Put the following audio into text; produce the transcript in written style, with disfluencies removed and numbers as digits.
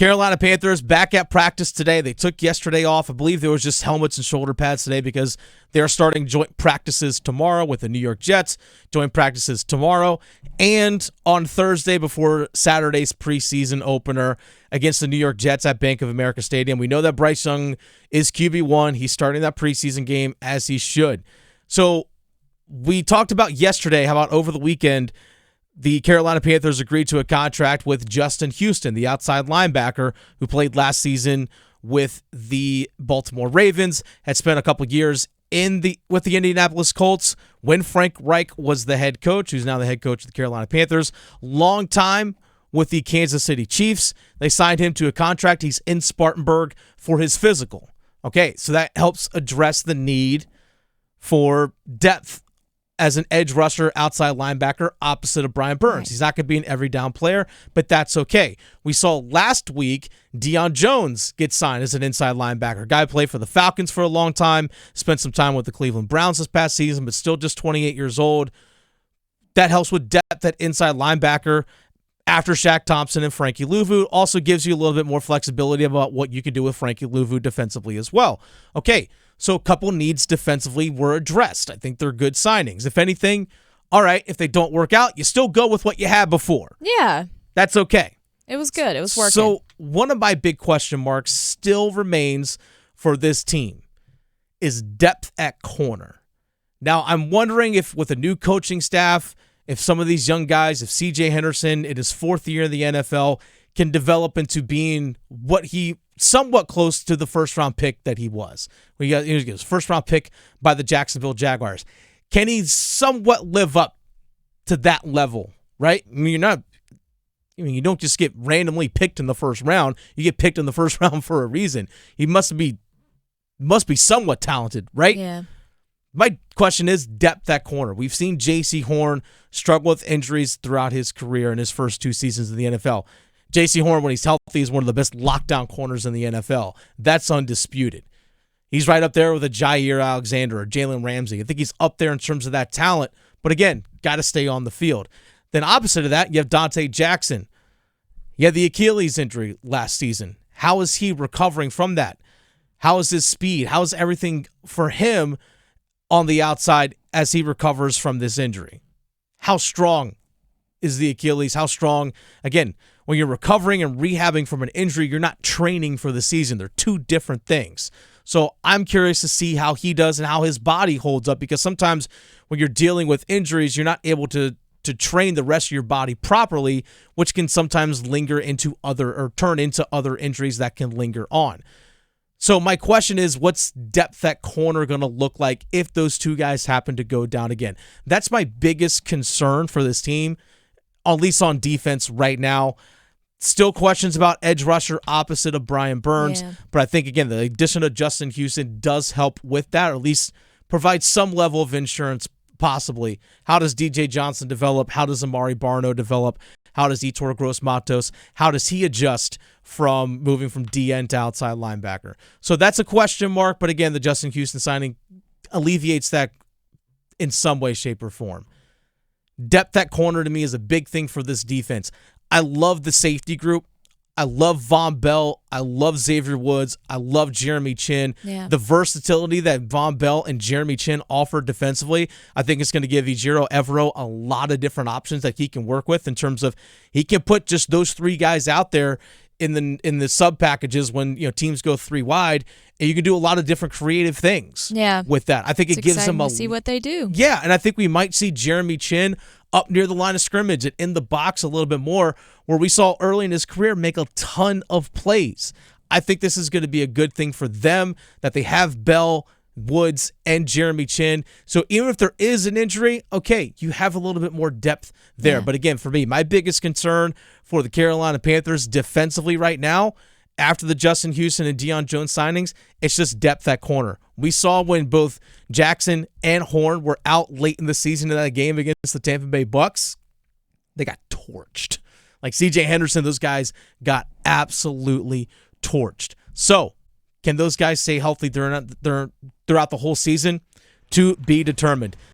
Carolina Panthers back at practice today. They took yesterday off. I believe there was just helmets and shoulder pads today because they're starting joint practices tomorrow with the New York Jets. Joint practices tomorrow and on Thursday before Saturday's preseason opener against the New York Jets at Bank of America Stadium. We know that Bryce Young is QB1. He's starting that preseason game as he should. So we talked about yesterday, how about over the weekend, the Carolina Panthers agreed to a contract with Justin Houston, the outside linebacker who played last season with the Baltimore Ravens, had spent a couple years with the Indianapolis Colts when Frank Reich was the head coach, who's now the head coach of the Carolina Panthers. Long time with the Kansas City Chiefs. They signed him to a contract. He's in Spartanburg for his physical. Okay, so that helps address the need for depth as an edge rusher, outside linebacker, opposite of Brian Burns. Right. He's not going to be an every down player, but that's okay. We saw last week Deion Jones get signed as an inside linebacker. Guy played for the Falcons for a long time, spent some time with the Cleveland Browns this past season, but still just 28 years old. That helps with depth at inside linebacker after Shaq Thompson and Frankie Louvu. Also gives you a little bit more flexibility about what you can do with Frankie Louvu defensively as well. Okay, so a couple needs defensively were addressed. I think they're good signings. If anything, all right, if they don't work out, you still go with what you had before. Yeah. That's okay. It was good. It was working. So one of my big question marks still remains for this team is depth at corner. Now, I'm wondering if with a new coaching staff, if some of these young guys, if C.J. Henderson in his fourth year in the NFL can develop into being what he somewhat close to the first-round pick that he was. He was his first-round pick by the Jacksonville Jaguars. Can he somewhat live up to that level, right? I mean, you don't just get randomly picked in the first round. You get picked in the first round for a reason. He must be somewhat talented, right? Yeah. My question is depth at corner. We've seen J.C. Horn struggle with injuries throughout his career in his first two seasons in the NFL. J.C. Horn, when he's healthy, is one of the best lockdown corners in the NFL. That's undisputed. He's right up there with a Jair Alexander or Jalen Ramsey. I think he's up there in terms of that talent. But again, got to stay on the field. Then opposite of that, you have Dante Jackson. He had the Achilles injury last season. How is he recovering from that? How is his speed? How is everything for him on the outside as he recovers from this injury? How strong is the Achilles? How strong, again, when you're recovering and rehabbing from an injury, you're not training for the season. They're two different things. So I'm curious to see how he does and how his body holds up, because sometimes when you're dealing with injuries, you're not able to train the rest of your body properly, which can sometimes linger into turn into other injuries that can linger on. So my question is, what's depth at corner going to look like if those two guys happen to go down again? That's my biggest concern for this team, at least on defense right now. Still questions about edge rusher opposite of Brian Burns, but I think, again, the addition of Justin Houston does help with that, or at least provide some level of insurance possibly. How does DJ Johnson develop? How does Amari Barno develop? How does Etor Gross-Matos? How does he adjust from moving from DN to outside linebacker? So that's a question mark, but again, the Justin Houston signing alleviates that in some way, shape, or form. Depth at corner to me is a big thing for this defense. I love the safety group. I love Von Bell. I love Xavier Woods. I love Jeremy Chin. Yeah. The versatility that Von Bell and Jeremy Chin offer defensively, I think it's going to give Ejiro Evero a lot of different options that he can work with in terms of he can put just those three guys out there in the sub packages when teams go three wide, and you can do a lot of different creative things with that. I think it gives them to see what they do. Yeah, and I think we might see Jeremy Chin up near the line of scrimmage and in the box a little bit more, where we saw early in his career make a ton of plays. I think this is going to be a good thing for them that they have Bell, Woods, and Jeremy Chin. So even if there is an injury, okay, you have a little bit more depth there. Yeah. But again, for me, my biggest concern for the Carolina Panthers defensively right now, after the Justin Houston and Deion Jones signings, it's just depth at corner. We saw when both Jackson and Horn were out late in the season in that game against the Tampa Bay Bucks, they got torched. Like C.J. Henderson, those guys got absolutely torched. So can those guys stay healthy throughout the whole season? To be determined.